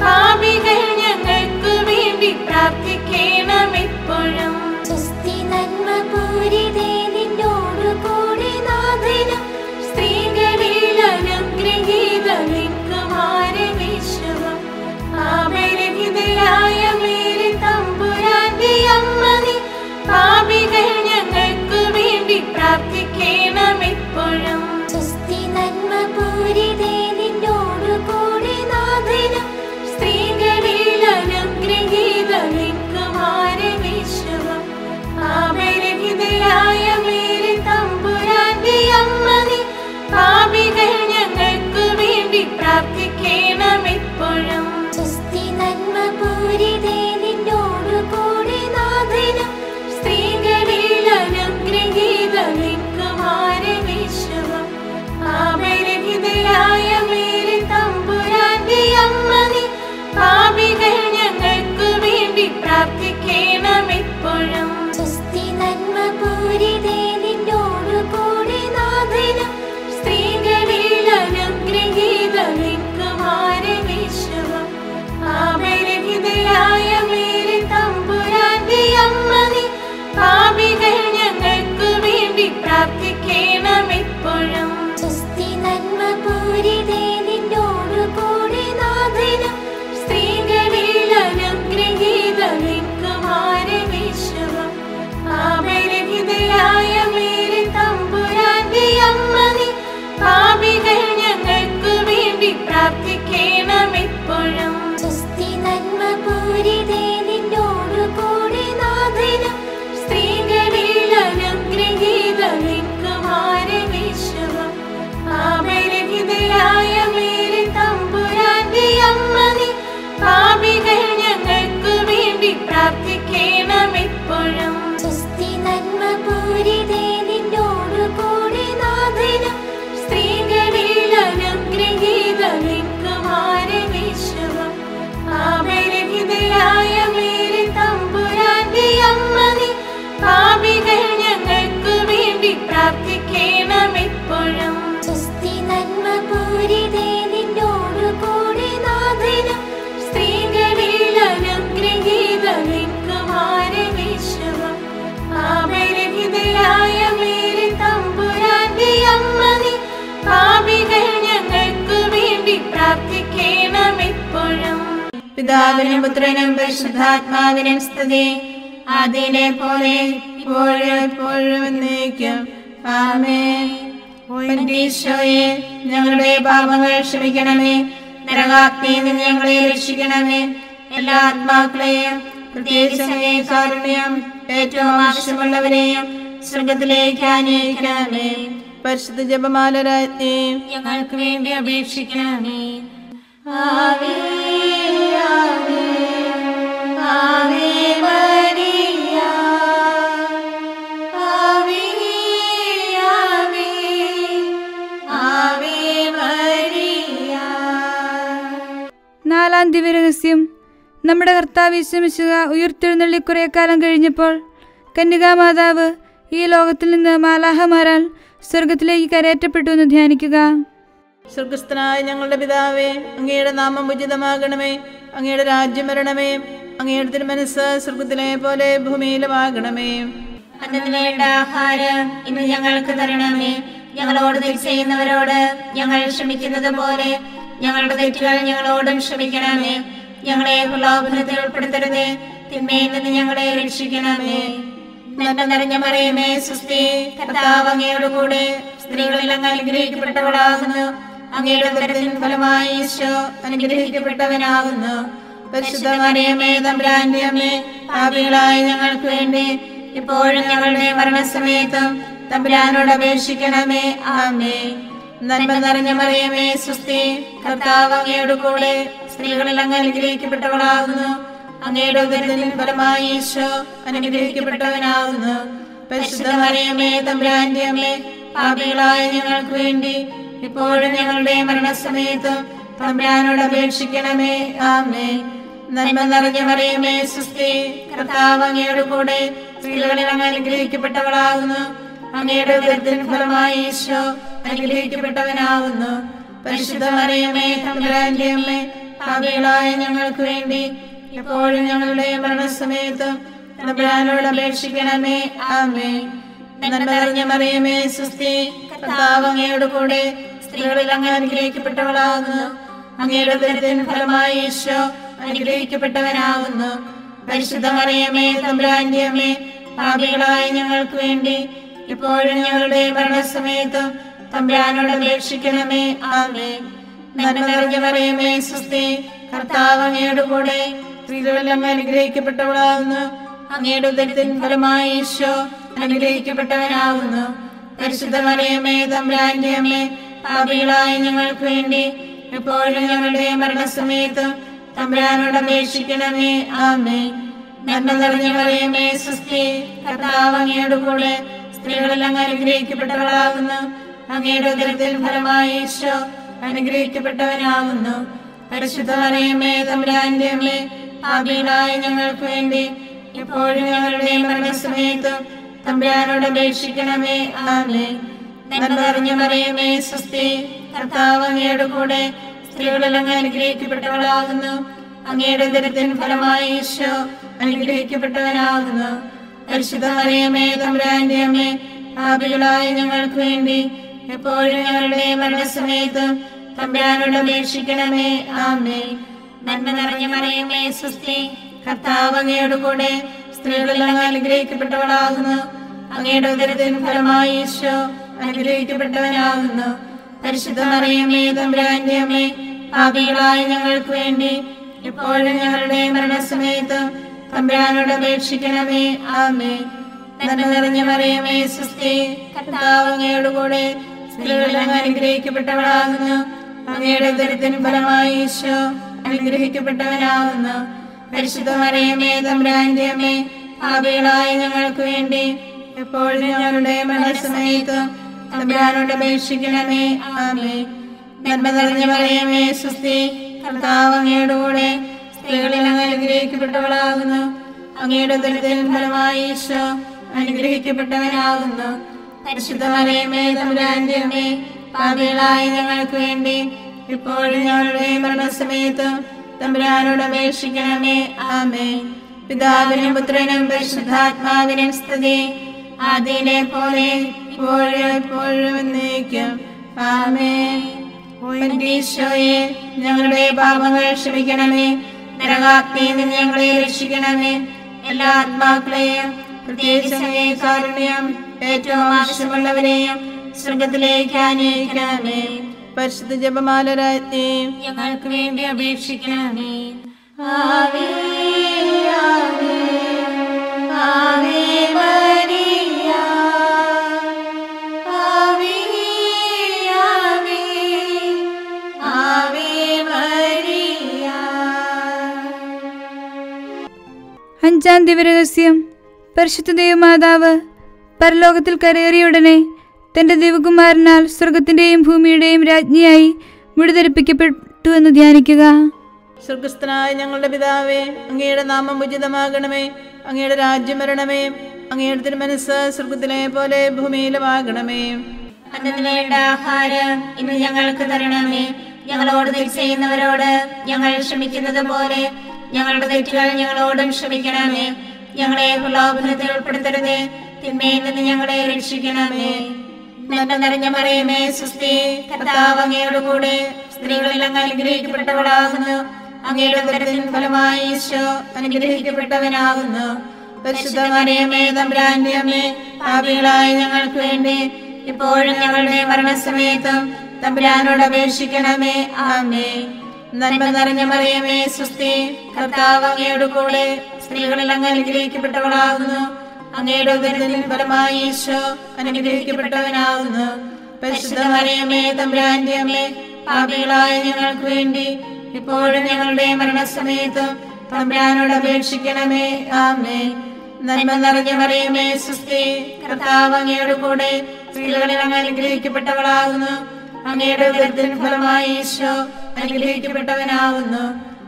പാപികൾ ഞങ്ങൾക്ക് വേണ്ടി പ്രാർത്ഥിക്കണം എപ്പോഴും. സ്വസ്തി നന്മ പൂരിതേ നിന്നോടു കൂടെ നാഥനും സ്ത്രീകളിൽ അനുഗ്രഹീത കുമാരനീശ്വരം. പാപരഹിതയായ മേരി തമ്പുരാന്റെ അമ്മ നീ, പാപികൾ ഞങ്ങൾക്ക് വേണ്ടി പ്രാർത്ഥിക്കണം എപ്പോഴും. സ്വസ്തി നന്മ പൂരിതേ നിന്നോടു കൂടെ നാഥനും സ്ത്രീകളിൽ അനുഗ്രഹീത കുമാരനീശ്വരം. പാപരഹിതയായ പിതാവിനും പുത്രനും പരിശുദ്ധാത്മാവിനും സ്തുതി. ആദിയിലെ പോലെ ഇപ്പോഴും എപ്പോഴും എന്നേക്കും. ആമേൻ. ഈശോയെ, ഞങ്ങളുടെ പാപങ്ങൾ ക്ഷമിക്കണമേ. നരകാഗ്നിയിൽ നിന്ന് ഞങ്ങളെ രക്ഷിക്കണമേ. എല്ലാ ആത്മാക്കളെയും പ്രത്യേകിച്ച് അങ്ങേ കാരുണ്യം ഏറ്റവും ആവശ്യമുള്ളവരെയും സ്വർഗത്തിലേക്ക് ആനയിക്കണമേ. പരിശുദ്ധ ജപമാല രാജ്ഞി, ഞങ്ങൾക്ക് വേണ്ടി അപേക്ഷിക്കണമേ. ആവേ ആവേ ആവേ മരിയ, ആവേ ആവേ ആവേ മരിയ. നാലാം ദിവ്യരഹസ്യം. നമ്മുടെ കർത്താവ് യേശുമിശിഹ ഉയിർത്തെഴുന്നള്ളി കുറെ കാലം കഴിഞ്ഞപ്പോൾ കന്യകാമാതാവ് ഈ ലോകത്തിൽ നിന്ന് മാലാഹമാരാൽ സ്വർഗത്തിലേക്ക് കരയേറ്റപ്പെട്ടു എന്ന് ധ്യാനിക്കുക. സ്വർഗസ്ഥനായ ഞങ്ങളുടെ പിതാവേ, അങ്ങയുടെ നാമം ഉചിതമാകണമേ. അങ്ങയുടെ രാജ്യം വരണമേ. അങ്ങയുടെ തിരുമനസ്സ് സ്വർഗത്തിലെ പോലെ ഭൂമിയിലുമാകണമേ. അന്നു വേണ്ട ആഹാരം ഇന്ന് ഞങ്ങൾക്ക് തരണമേ. ഞങ്ങളോട് തെറ്റ് ചെയ്യുന്നവരോട് ഞങ്ങൾ ക്ഷമിക്കുന്നത് പോലെ ഞങ്ങളുടെ തെറ്റുകൾ ഞങ്ങളോടും ക്ഷമിക്കണമേ. ഞങ്ങളെ പ്രലോഭനത്തിൽ ഉൾപ്പെടുത്തരുതേ, തിന്മയിൽ നിന്ന് ഞങ്ങളെ രക്ഷിക്കണമേ. നന്മ നിറഞ്ഞ മറിയമേ, സ്വസ്തി, കർത്താവ് അങ്ങയോട് കൂടെ സ്ത്രീകളിൽ അങ്ങ് അനുഗ്രഹിക്കപ്പെട്ടവളാകുന്നു. അങ്ങയുടെ ഉദരത്തിൻ ഫലമായി ഈശോ അനുഗ്രഹിക്കപ്പെട്ടവനാകുന്നു. പരിശുദ്ധ മറിയമേ, തമ്പുരാന്റെ അമ്മേ, പാപികളായ ഞങ്ങൾക്ക് വേണ്ടി ഇപ്പോഴും ഞങ്ങളുടെ മരണസമയത്തും തമ്പുരാനോട് അപേക്ഷിക്കണമേ. ആമേൻ. നന്മ നിറഞ്ഞ മറിയമേ, സ്വസ്തി, കർത്താവ് അങ്ങയോട് കൂടെ സ്ത്രീകളിൽ അങ്ങ് അനുഗ്രഹിക്കപ്പെട്ടവളാകുന്നു. അങ്ങയുടെ ഉദരത്തിൻ ഫലമായി ഈശോ അനുഗ്രഹിക്കപ്പെട്ടവനാകുന്നു. പരിശുദ്ധ മറിയമേ, തമ്പുരാന്റെ അമ്മേ, പാപികളായ ഞങ്ങൾക്ക് വേണ്ടി ഇപ്പോഴും ഞങ്ങളുടെ മരണസമയത്തും തമ്പുരാനോട് അപേക്ഷിക്കണമേ. ആമേൻ. നന്മ നിറഞ്ഞ മറിയമേ, സ്വസ്തി, കർത്താവ് അങ്ങയോട് കൂടെ സ്ത്രീകളിൽ അങ്ങ് അനുഗ്രഹിക്കപ്പെട്ടവളാകുന്നു. അങ്ങയുടെ ഉദരത്തിൻ ഫലമായി ഈശോ അനുഗ്രഹിക്കപ്പെട്ടവനാകുന്നു. പരിശുദ്ധ മറിയമേ, തമ്പുരാന്റെ അമ്മേ, പാപികളായ ഞങ്ങൾക്ക് വേണ്ടി ഇപ്പോഴും ഞങ്ങളുടെ മരണസമയത്തും തമ്പുരാനോട് അപേക്ഷിക്കണമേ. ആമേൻ. നന്മ നിറഞ്ഞ മറിയമേ, സ്വസ്തി, കർത്താവ് അങ്ങയോട് കൂടെ സ്ത്രീകളിൽ അങ്ങ് അനുഗ്രഹിക്കപ്പെട്ടവളാകുന്നു. അങ്ങയുടെ ഉദരത്തിൻ ഫലമായി ഈശോ അനുഗ്രഹിക്കപ്പെട്ടവനാകുന്നു. പരിശുദ്ധ മറിയമേ, തമ്പുരാന്റെ അമ്മേ, പാപികളായ ഞങ്ങൾക്ക് വേണ്ടി ഇപ്പോഴും ഞങ്ങളുടെ മരണസമയത്തും തമ്പുരാനോട് അപേക്ഷിക്കണമേ. ആമേൻ. നന്മ നിറഞ്ഞ മറിയമേ, സ്വസ്തി, കർത്താവ് അങ്ങയോട് കൂടെ സ്ത്രീകളിൽ അങ്ങ് അനുഗ്രഹിക്കപ്പെട്ടവളാകുന്നു. അങ്ങയുടെ ഉദരത്തിൻ ഫലമായി ഈശോ അനുഗ്രഹിക്കപ്പെട്ടവനാകുന്നു. പരിശുദ്ധ മറിയമേ, തമ്പുരാന്റെ അമ്മേ, പാപികളായ ഞങ്ങൾക്ക് വേണ്ടി ഇപ്പോഴും ഞങ്ങളുടെ മരണസമയത്തും തമ്പുരാനോട് അപേക്ഷിക്കണമേ. ആമേൻ. നന്മ നിറഞ്ഞ മറിയമേ, സ്വസ്തി, കർത്താവ് അങ്ങയോട് കൂടെ സ്ത്രീകളിൽ അങ്ങ് അനുഗ്രഹിക്കപ്പെട്ടവളാകുന്നു. അങ്ങയുടെ ഉദരത്തിൻ ഫലമായി ഈശോ അനുഗ്രഹിക്കപ്പെട്ടവനാകുന്നു. പരിശുദ്ധ മറിയമേ, തമ്പുരാന്റെ അമ്മേ, പാപികളായ ഞങ്ങൾക്ക് വേണ്ടി ഇപ്പോഴും ഞങ്ങളുടെ മരണസമയത്തും തമ്പുരാനോട് അപേക്ഷിക്കണമേ. ആമേൻ. നന്മ നിറഞ്ഞ മറിയമേ, സ്വസ്തി, കർത്താവ് അങ്ങയോട് കൂടെ സ്ത്രീകളിൽ അങ്ങ് അനുഗ്രഹിക്കപ്പെട്ടവളാകുന്നു. അങ്ങയുടെ ഉദരത്തിൻ ഫലമായി ഈശോ അനുഗ്രഹിക്കപ്പെട്ടവനാകുന്നു. പരിശുദ്ധ മറിയമേ, തമ്പുരാന്റെ അമ്മേ, പാപികളായ ഞങ്ങൾക്ക് വേണ്ടി എപ്പോഴും ഞങ്ങളുടെ മരണസമയത്തും തമ്പുരാനോട് അപേക്ഷിക്കണമേ. ആമേൻ. നന്മ നിറഞ്ഞ മറിയമേ, സ്വസ്തി, കർത്താവ് അങ്ങയോട് കൂടെ സ്ത്രീകളിൽ അങ്ങ് അനുഗ്രഹിക്കപ്പെട്ടവളാകുന്നു. അങ്ങയുടെ ഉദരത്തിൻ ഫലമായി ഈശോ അനുഗ്രഹിക്കപ്പെട്ടവനാകുന്നു. പരിശുദ്ധ മറിയമേ, തമ്പുരാന്റെ അമ്മേ, പാപികളായ ഞങ്ങൾക്ക് വേണ്ടി ഇപ്പോഴും ഞങ്ങളുടെ മരണസമയത്തും തമ്പുരാനോട് അപേക്ഷിക്കണമേ. ആമേൻ. നന്മ നിറഞ്ഞ മറിയമേ, സ്വസ്തി, കർത്താവ് അങ്ങയോട് കൂടെ സ്ത്രീകളിൽ അങ്ങ് അനുഗ്രഹിക്കപ്പെട്ടവളാകുന്നു. അങ്ങയുടെ ഉദരത്തിൻ ഫലമായി ഈശോ അനുഗ്രഹിക്കപ്പെട്ടവനാകുന്നു. പരിശുദ്ധ മറിയമേ, തമ്പുരാന്റെ അമ്മേ, പാപികളായ ഞങ്ങൾക്ക് വേണ്ടി എപ്പോഴും ഞങ്ങളുടെ മരണസമയത്തും തമ്പുരാനോട് അപേക്ഷിക്കണമേ. ആമേൻ. നന്മ നിറഞ്ഞ മറിയമേ, സ്വസ്തി, കർത്താവ് അങ്ങയോട് കൂടെ സ്ത്രീകളിൽ അങ്ങ് അനുഗ്രഹിക്കപ്പെട്ടവളാകുന്നു. അങ്ങയുടെ ഉദരത്തിൻ ഫലമായി ഈശോ അനുഗ്രഹിക്കപ്പെട്ടവനാകുന്നു. പരിശുദ്ധ മറിയമേ, തമ്പുരാന്റെ അമ്മേ, പാപികളായ ഞങ്ങൾക്ക് വേണ്ടി ഇപ്പോഴും ഞങ്ങളുടെ മരണസമയത്തും തമ്പുരാനോട് അപേക്ഷിക്കണമേ. ആമേൻ. പിതാവിനും പുത്രനും പരിശുദ്ധാത്മാവിനും സ്തുതി. ആദിയിലെ പോലെ ഇപ്പോഴും എപ്പോഴും എന്നേക്കും. ആമേൻ. ഈശോയെ, ഞങ്ങളുടെ പാപങ്ങൾ ക്ഷമിക്കണമേ. നരകാഗ്നിയിൽ നിന്ന് ഞങ്ങളെ രക്ഷിക്കണമേ. എല്ലാ ആത്മാക്കളെയും പ്രത്യേകിച്ച് അങ്ങേ കാരുണ്യം ഏറ്റവും ആവശ്യമുള്ളവരെയും സ്വർഗത്തിലേക്ക് ആനയിക്കണമേ. പരിശുദ്ധ ജപമാല രാജ്ഞി ഞങ്ങൾക്ക് വേണ്ടി അപേക്ഷിക്കണമേ. ആവേ ആവേ ആവേ മരിയ ആവേ ആവേ ആവേ മരിയ. അഞ്ചാം ദിവരഹസ്യം. പരിശുദ്ധ ദൈവമാതാവ് പരലോകത്തിൽ കരയേറിയുടനെ തന്റെ ദൈവകുമാരനാൽ സ്വർഗത്തിന്റെയും ഭൂമിയുടെയും രാജ്ഞിയായി മുടിധരിപ്പിക്കപ്പെട്ടു എന്ന് ധ്യാനിക്കുക. സ്വർഗസ്ഥനായ ഞങ്ങളുടെ പിതാവേ, അങ്ങയുടെ നാമം ഉചിതമാകണമേ. അങ്ങയുടെ രാജ്യം വരണമേ. അങ്ങയുടെ തിരുമനസ്സ് സ്വർഗത്തിലെ പോലെ ഭൂമിയിലുമാകണമേ. അന്നു വേണ്ട ആഹാരം ഇന്ന് ഞങ്ങൾക്ക് തരണമേ. ഞങ്ങളോട് തെറ്റ് ചെയ്യുന്നവരോട് ഞങ്ങൾ ക്ഷമിക്കുന്നത് പോലെ ഞങ്ങളുടെ തെറ്റുകൾ ഞങ്ങളോടും ക്ഷമിക്കണമേ. ഞങ്ങളെ പ്രലോഭനത്തിൽ ഉൾപ്പെടുത്തരുതേ, തിന്മയിൽ നിന്ന് ഞങ്ങളെ രക്ഷിക്കണമേ. നന്മ നിറഞ്ഞ മറിയമേ, സ്വസ്തി, കർത്താവ് അങ്ങയോട് കൂടെ സ്ത്രീകളിൽ അങ്ങ് അനുഗ്രഹിക്കപ്പെട്ടവളാകുന്നു. അങ്ങയുടെ ഉദരത്തിൻ ഫലമായി ഈശോ അനുഗ്രഹിക്കപ്പെട്ടവനാകുന്നു. പരിശുദ്ധ മറിയമേ, തമ്പുരാന്റെ അമ്മേ, പാപികളായ ഞങ്ങൾക്ക് വേണ്ടി ഇപ്പോഴും ഞങ്ങളുടെ മരണസമയത്തും തമ്പുരാനോട് അപേക്ഷിക്കണമേ. ആമേൻ. നന്മ നിറഞ്ഞ മറിയമേ, സ്വസ്തി, കർത്താവ് അങ്ങയോട് കൂടെ സ്ത്രീകളിൽ അങ്ങ് അനുഗ്രഹിക്കപ്പെട്ടവളാകുന്നു. അങ്ങയുടെ ഉദരത്തിൻ ഫലമായി ഈശോ അനുഗ്രഹിക്കപ്പെട്ടവനാകുന്നു. പരിശുദ്ധ മറിയമേ, തമ്പുരാന്റെ അമ്മേ, പാപികളായ ഞങ്ങൾക്ക് വേണ്ടി ഇപ്പോഴും ഞങ്ങളുടെ മരണസമയത്തും തമ്പുരാനോട് അപേക്ഷിക്കണമേ. ആമേൻ. നന്മ നിറഞ്ഞ മറിയമേ, സ്വസ്തി, കർത്താവ് അങ്ങയോട് കൂടെ സ്ത്രീകളിൽ അങ്ങ് അനുഗ്രഹിക്കപ്പെട്ടവളാകുന്നു. അങ്ങയുടെ ഉദരത്തിൻ ഫലമായി ഈശോ അനുഗ്രഹിക്കപ്പെട്ടവനാകുന്നു.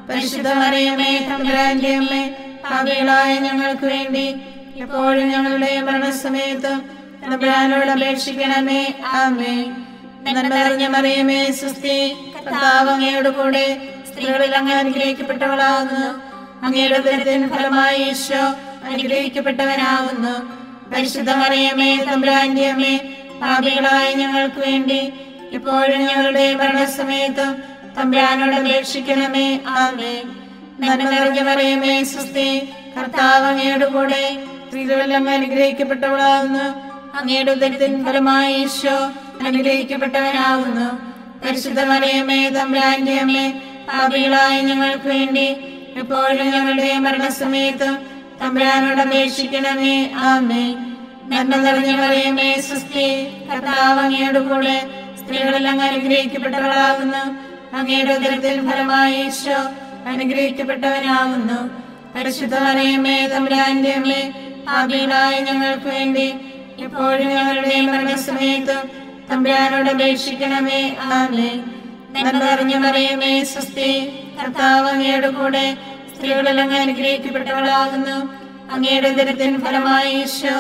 പരിശുദ്ധ മറിയമേ, തമ്പുരാന്റെ അമ്മേ, പാപികളായ ഞങ്ങൾക്ക് വേണ്ടി ഇപ്പോഴും ഞങ്ങളുടെ മരണസമയത്തും തമ്പുരാനോട് അപേക്ഷിക്കണമേ. ആമേൻ. നന്മ നിറഞ്ഞ മറിയമേ, സ്വസ്തി, കർത്താവ് അങ്ങയോട് കൂടെ സ്ത്രീകളിൽ അങ്ങ് അനുഗ്രഹിക്കപ്പെട്ടവളാകുന്നു. അങ്ങയുടെ ഉദരത്തിൻ ഫലമായി ഈശോ അനുഗ്രഹിക്കപ്പെട്ടവനാകുന്നു. പരിശുദ്ധ മറിയമേ, തമ്പുരാന്റെ അമ്മേ, പാപികളായ ഞങ്ങൾക്ക് വേണ്ടി ഇപ്പോഴും ഞങ്ങളുടെ മരണസമയത്തും തമ്പുരാനോട് അപേക്ഷിക്കണമേ. ആമേൻ. നന്മ നിറഞ്ഞ മറിയമേ, സ്വസ്തി, കർത്താവ് അങ്ങയോട് കൂടെ സ്ത്രീകളിൽ അങ്ങ് അനുഗ്രഹിക്കപ്പെട്ടവളാകുന്നു. അങ്ങയുടെ ഉദരത്തിൻ ഫലമായി ഈശോ അനുഗ്രഹിക്കപ്പെട്ടവനാകുന്നു. പരിശുദ്ധ മറിയമേ, തമ്പുരാന്റെ അമ്മേ, പാപികളായ ഞങ്ങൾക്ക് വേണ്ടി ഇപ്പോഴും ഞങ്ങളുടെ മരണസമയത്തും തമ്പുരാനോട് അപേക്ഷിക്കണമേ. ആമേൻ. നന്മ നിറഞ്ഞ മറിയമേ, സ്വസ്തി, കർത്താവ് അങ്ങയോട് കൂടെ സ്ത്രീകളിൽ അങ്ങ് അനുഗ്രഹിക്കപ്പെട്ടവളാകുന്നു. അങ്ങയുടെ ഉദരത്തിൻ ഫലമായി ഈശോ അനുഗ്രഹിക്കപ്പെട്ടവനാകുന്നു. പരിശുദ്ധ മറിയമേ, തമ്പുരാന്റെ അമ്മേ, പാപികളായ ഞങ്ങൾക്ക് വേണ്ടി ഇപ്പോഴും ഞങ്ങളുടെ മരണസമയത്തും തമ്പുരാനോട് അപേക്ഷിക്കണമേ. ആമേൻ. നന്മ നിറഞ്ഞ മറിയമേ, സ്വസ്തി, കർത്താവ് അങ്ങയോട് കൂടെ സ്ത്രീകളിൽ അങ്ങ് അനുഗ്രഹിക്കപ്പെട്ടവളാകുന്നു. അങ്ങയുടെ ഉദരത്തിൻ ഫലമായി ഈശോ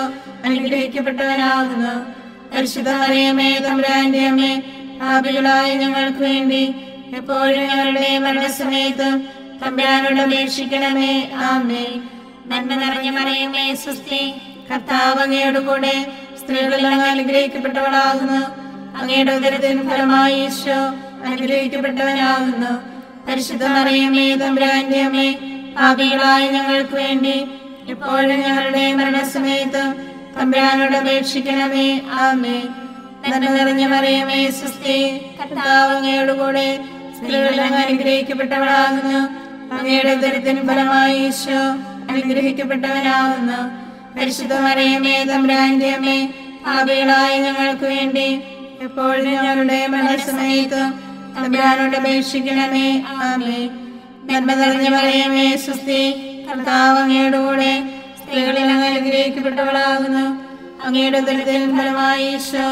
അനുഗ്രഹിക്കപ്പെട്ടവനാകുന്നു. പരിശുദ്ധ മറിയമേ, തമ്പുരാന്റെ അമ്മേ, പാപികളായ ഞങ്ങൾക്ക് വേണ്ടി എപ്പോഴും ഞങ്ങളുടെ മരണസമയത്തും തമ്പുരാനോട് അപേക്ഷിക്കണമേ. ആമേൻ. നന്മ നിറഞ്ഞ മറിയമേ, സ്വസ്തി, കർത്താവ് അങ്ങയോട് കൂടെ സ്ത്രീകളിൽ അങ്ങ് അനുഗ്രഹിക്കപ്പെട്ടവളാകുന്നു. അങ്ങയുടെ ഉദരത്തിൻ ഫലമായി ഈശോ അനുഗ്രഹിക്കപ്പെട്ടവനാകുന്നു. പരിശുദ്ധ മറിയമേ, തമ്പുരാന്റെ അമ്മേ, പാപികളായ ഞങ്ങൾക്ക് വേണ്ടി ഇപ്പോഴും ഞങ്ങളുടെ മരണസമയത്തും തമ്പുരാനോട് അപേക്ഷിക്കണമേ. ആമേൻ. നന്മ നിറഞ്ഞ മറിയമേ, സ്വസ്തി, കർത്താവ് അങ്ങയോട് കൂടെ സ്ത്രീകളിൽ അങ്ങ് അനുഗ്രഹിക്കപ്പെട്ടവളാകുന്നു. അങ്ങയുടെ ഉദരത്തിൻ ഫലമായി ഈശോ അനുഗ്രഹിക്കപ്പെട്ടവനാകുന്നു. പരിശുദ്ധ മറിയമേ, തമ്പുരാന്റെ അമ്മേ, പാപികളായ ഞങ്ങൾക്ക് വേണ്ടി എപ്പോഴും ഞങ്ങളുടെ മരണസമയത്തും തമ്പുരാനോട് അപേക്ഷിക്കണമേ. ആമേൻ. നന്മ നിറഞ്ഞ മറിയമേ, സ്വസ്തി, കർത്താവ് അങ്ങയോട് കൂടെ സ്ത്രീകളിൽ അങ്ങ് അനുഗ്രഹിക്കപ്പെട്ടവളാകുന്നു. അങ്ങയുടെ ഉദരത്തിൻ ഫലമായി ഈശോ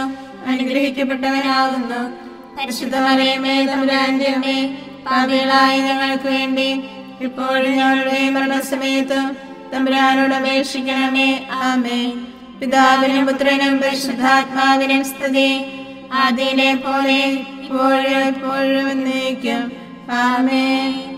അനുഗ്രഹിക്കപ്പെട്ടവനാകുന്നു. പരിശുദ്ധ മറിയമേ, തമ്പുരാന്റെ അമ്മേ, പാപികളായ ഞങ്ങൾക്ക് വേണ്ടി ഇപ്പോഴും ഞങ്ങളുടെ മരണസമയത്തും തമ്പുരാനോട് അപേക്ഷിക്കണമേ. ആമേൻ. പിതാവിനും പുത്രനും പരിശുദ്ധാത്മാവിനും സ്തുതി, ആദിയിലെ പോലെ ഇപ്പോഴും എപ്പോഴും എന്നേക്കും. ആമേൻ.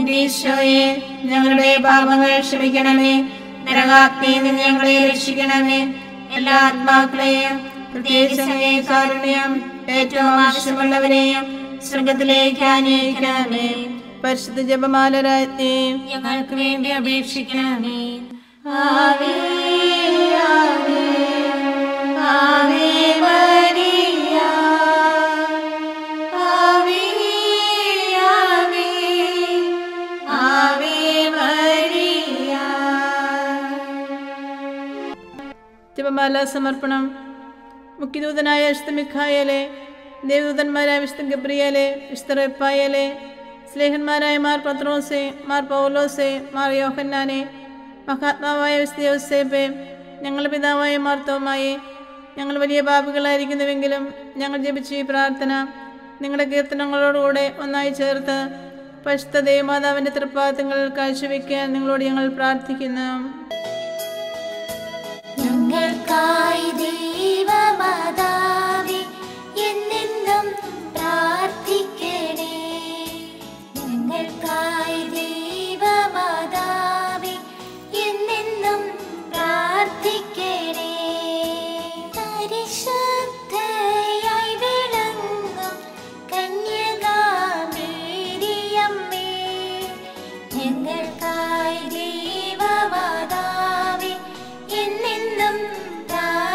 ഈശോയെ, ഞങ്ങളുടെ പാപങ്ങൾ ക്ഷമിക്കണമേ. നരകാഗ്നിയിൽ നിന്ന് ഞങ്ങളെ രക്ഷിക്കണമേ. എല്ലാ ആത്മാക്കളെയും പ്രത്യേകിച്ച് അങ്ങേ കാരുണ്യം ഏറ്റവും ആവശ്യമുള്ളവരെയും സ്വർഗത്തിലേക്ക് ആനയിക്കണമേ. പരിശുദ്ധ ജപമാല രാജ്ഞി, ഞങ്ങൾക്ക് വേണ്ടി അപേക്ഷിക്കണമേ. ആവേ ആവേ ആവേ മരിയ, ആവേ ആവേ ആവേ മരിയ. ജപമാല സമർപ്പണം. മുഖ്യദൂതനായ വിശുദ്ധ മിഖായേലെ, ദേവദൂതന്മാരായ വിശുദ്ധ ഗബ്രിയേലെ, വിശുദ്ധ റഫായേലെ, സ്ലേഹന്മാരായ മാർ പത്രോസെ, മാർ പൗലോസെ, മാർ യോഹന്നാനെ, മഹാത്മാവായ വിശുദ്ധ യോസേപ്പെ, ഞങ്ങളുടെ പിതാവായ മാർ തോമായെ, ഞങ്ങൾ വലിയ പാപികളായിരിക്കുന്നുവെങ്കിലും ഞങ്ങൾ ജപിച്ച ഈ പ്രാർത്ഥന നിങ്ങളുടെ കീർത്തനങ്ങളോടുകൂടെ ഒന്നായി ചേർത്ത് പരിശുദ്ധ ദേവമാതാവിൻ്റെ തൃപ്പാദങ്ങളിൽ കാഴ്ചവെക്കാൻ നിങ്ങളോട് ഞങ്ങൾ പ്രാർത്ഥിക്കുന്നു. ഞങ്ങൾക്കായി ദൈവമാതാവേ എന്നെന്നും പ്രാർത്ഥിക്കണേ. ഞങ്ങൾക്കായി ദൈവമാതാവേ എന്നെന്നും പ്രാർത്ഥിക്കണേ. പരിശുദ്ധയായി വിളങ്ങും കന്യകാമേരിയമ്മേ, ഞങ്ങൾക്കായി ദൈവമാതാവേ എന്നെന്നും പ്രാർത്ഥിക്കണേ.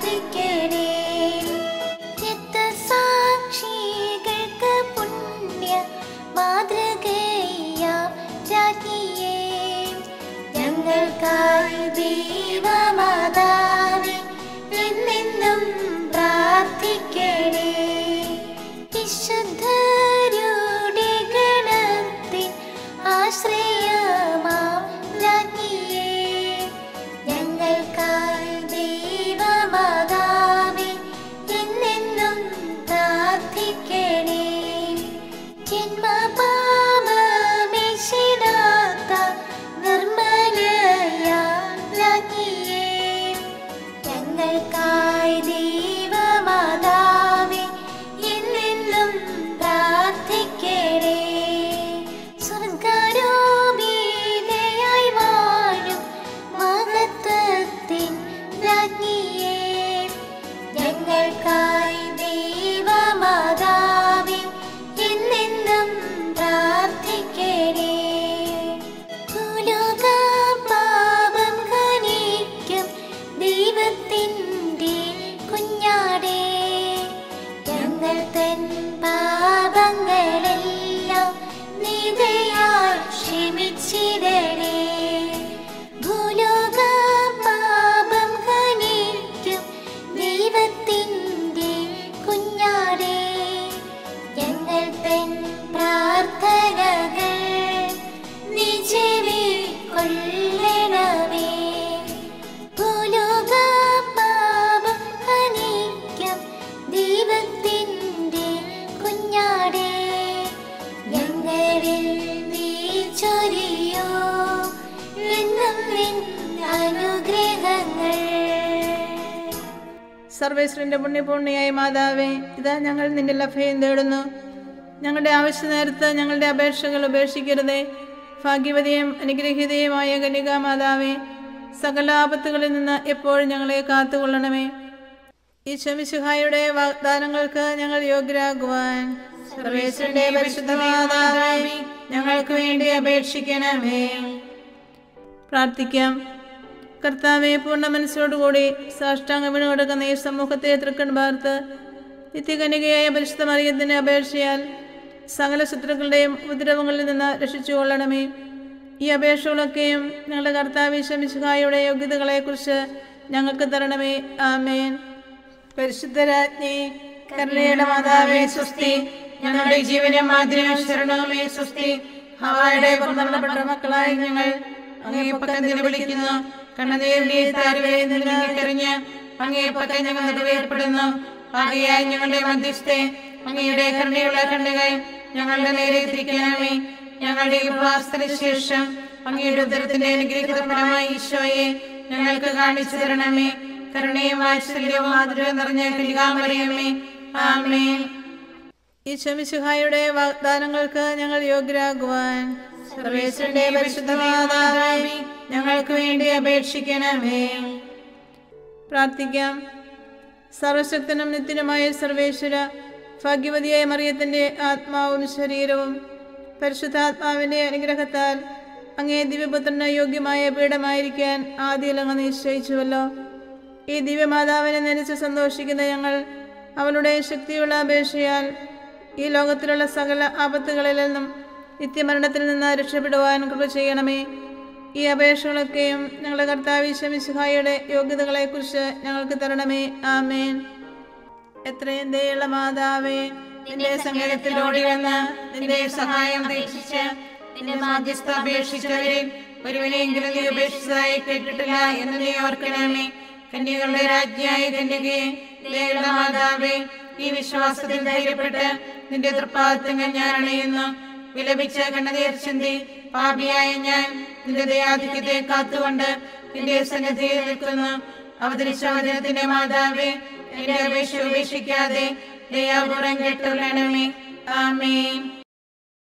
പ്രാർത്ഥിക്കണേ. രക്തസാക്ഷികൾക്ക് പുണ്യ മാതൃകയാം രാജ്ഞിയേ, ഞങ്ങൾക്കായി ദൈവമാതാവേ എന്നെന്നും പ്രാർത്ഥിക്കണേ. വിശുദ്ധരുടെ ഗണത്തിൻ ആശ്രയമാം രാജ്ഞിയേ, ഞങ്ങൾക്കായി ദൈവമാതാവേ എന്നെന്നും പ്രാർത്ഥിക്കണേ. ജന്മപാപമേശിടാത്ത നിർമ്മലയാം രാജ്ഞിയേ, ഞങ്ങൾക്കായി ദൈവമാതാവേ എന്നെന്നും പ്രാർത്ഥിക്കണേ. സ്വർഗ്ഗാരോപിതയായി വാഴും മഹത്വത്തിൻ രാജ്ഞിയേ, ഞങ്ങൾക്കായി ദൈവമാതാവേ എന്നെന്നും പ്രാർത്ഥിക്കണേ. ഭൂലോകപാപം ഖനിക്കും ദൈവത്തിൻ്റെ കുഞ്ഞാടേ, ഞങ്ങൾ തൻ പാപങ്ങളെല്ലാം നിദയാൽ ക്ഷമിച്ചിടണേ. ഭൂലോകപാപം ഖനിക്കും ദൈവത്തിൻ്റെ കുഞ്ഞാടേ, ഞങ്ങൾ തൻ പ്രാർത്ഥനകൾ നീ ചെവിക്കൊള്ളണമേ. ഭൂലോകപാപം ഖനിക്കും ദൈവത്തിൻ്റെ കുഞ്ഞാടേ, ഞങ്ങളിൽ നീ ചൊരിയോ എന്നും നിൻ അനുഗ്രഹങ്ങൾ. സർവേശ്വരന്റെ പുണ്യപൂർണ്ണയായ മാതാവേ, ഇതാ ഞങ്ങൾ നിന്റെ അഭയം തേടുന്നു. ഞങ്ങളുടെ ആവശ്യ നേരത്ത് ഞങ്ങളുടെ അപേക്ഷകൾ ഉപേക്ഷിക്കരുതേ. ഭാഗ്യവതിയും അനുഗ്രഹീതയുമായ കന്യകാമാതാവേ, സകല ആപത്തുകളിൽ നിന്ന് എപ്പോഴും ഞങ്ങളെ കാത്തുകൊള്ളണമേ. ഈശോ മിശിഹായുടെ വാഗ്ദാനങ്ങൾക്ക് ഞങ്ങൾ യോഗ്യരാകുവാൻ സർവേശ്വരന്റെ പരിശുദ്ധ മാതാവേ, ഞങ്ങൾക്ക് വേണ്ടി അപേക്ഷിക്കണമേ. പ്രാർത്ഥിക്കാം. കർത്താവെ, പൂർണ്ണ മനസ്സോടുകൂടി സാഷ്ടാംഗം വീണ് കൊടുക്കുന്ന ഈ സമൂഹത്തെ തൃക്കൺ പാർത്ത് നിത്യകന്യകയായ പരിശുദ്ധ മറിയത്തിന്റെ അപേക്ഷയാൽ സകല ശത്രുക്കളുടെയും ഉപദ്രവങ്ങളിൽ നിന്ന് രക്ഷിച്ചുകൊള്ളണമേ. ഈ അപേക്ഷകളൊക്കെയും ഞങ്ങളുടെ കർത്താവ് ഈശോ മിശിഹായുടെ യോഗ്യതകളെക്കുറിച്ച് ഞങ്ങൾക്ക് തരണമേ. ആമേൻ. പരിശുദ്ധരാജ്ഞി, കരുണയുടെ മാതാവേ സ്വസ്തി. ഞങ്ങളുടെ ജീവനും മാതിരിയും ശരണവുമേ സ്വസ്തി. ഹവ്വായുടെ പുറന്തള്ളപ്പെട്ട മക്കളായി ഞങ്ങൾ അങ്ങേ പക്കം നിലവിളിക്കുന്നു. കണ്ണുനീരിന്റെ താരവരെ നിന്നിട്ടെറിഞ്ഞ് അങ്ങേ പക്കം ഞങ്ങൾ നെടുവേർപ്പെടുന്നു. ആകയാൽ ഞങ്ങളുടെ മധ്യസ്ഥെ അങ്ങയുടെ കരുണയുള്ള കണ്ണുകൾ ഞങ്ങളുടെ നേരെ തിരിക്കണമേ. ഞങ്ങളുടെ ഉപവാസത്തിന് ശേഷം അങ്ങയുടെ ഉദരത്തിന്റെ അനുഗ്രഹിത ഫലമായി ഈശോയെ ഞങ്ങൾക്ക് കാണിച്ചു തരണമേ. കരുണയും വാത്സല്യവും മാധുര്യവും നിറഞ്ഞ കന്യകാമറിയമേ, ആമേൻ. ഈശോ മിശിഹായുടെ വാഗ്ദാനങ്ങൾക്ക് ഞങ്ങൾ യോഗ്യരാകുവാൻ സർവേശ്വരന്റെ പരിശുദ്ധ മാതാവേ, ഞങ്ങൾക്ക് വേണ്ടി അപേക്ഷിക്കണമേ. പ്രാർത്ഥിക്കാം. സർവശക്തനും നിത്യനുമായ സർവേശ്വര, ഭാഗ്യവതിയായ മറിയത്തിന്റെ ആത്മാവും ശരീരവും പരിശുദ്ധാത്മാവിന്റെ അനുഗ്രഹത്താൽ അങ്ങേ ദിവ്യപുത്രന് യോഗ്യമായ പീഠമായിരിക്കാൻ ആദ്യം അങ്ങ് നിശ്ചയിച്ചുവല്ലോ. ഈ ദിവ്യമാതാവിനെ നനച്ച് സന്തോഷിക്കുന്ന ഞങ്ങൾ അവളുടെ ശക്തിയുള്ള അപേക്ഷയാൽ ഈ ലോകത്തിലുള്ള സകല ആപത്തുകളിൽ നിന്നും നിത്യമരണത്തിൽ നിന്ന് രക്ഷപ്പെടുവാൻ കൃപ ചെയ്യണമേ. ഈ അപേക്ഷകളൊക്കെയും ഞങ്ങളുടെ കർത്താവ് ഈശോ മിശിഹായുടെ യോഗ്യതകളെക്കുറിച്ച് ഞങ്ങൾക്ക് തരണമേ. ആമേൻ. എത്രയും ദയുള്ള മാതാവേ, നിന്റെ സങ്കേതത്തിൽ ഓടി വന്ന് നിന്റെ സഹായം അപേക്ഷിച്ച് നിന്റെ മാധ്യസ്ഥ അപേക്ഷിച്ചവരെ ഒരുവനെങ്കിലും നീ ഉപേക്ഷിച്ചതായി കേട്ടിട്ടില്ല എന്ന് നീ ഓർക്കണമേ. കന്യകളുടെ രാജ്ഞിയായ കന്യകയെ, ദയുള്ള മാതാവേ, ഈ വിശ്വാസത്തിൽ ധൈര്യപ്പെട്ട് നിന്റെ തൃപ്പാദത്തങ്ങൾ ഞാൻ അണയുന്നു. വിലപിച്ച കണ്ണുനീർ ചിന്തി പാപിയായ ഞാൻ നിന്റെ ദയാധിക്യത്തെ കാത്തുകൊണ്ട് നിന്റെ സന്നിധിയിൽ നിൽക്കുന്നു. അവതരിച്ച വചനത്തിന്റെ മാതാവേ, എന്റെ അപേക്ഷ ഉപേക്ഷിക്കാതെ ദയാപൂർവം കേട്ടുകൊള്ളണമേ. ആമേൻ.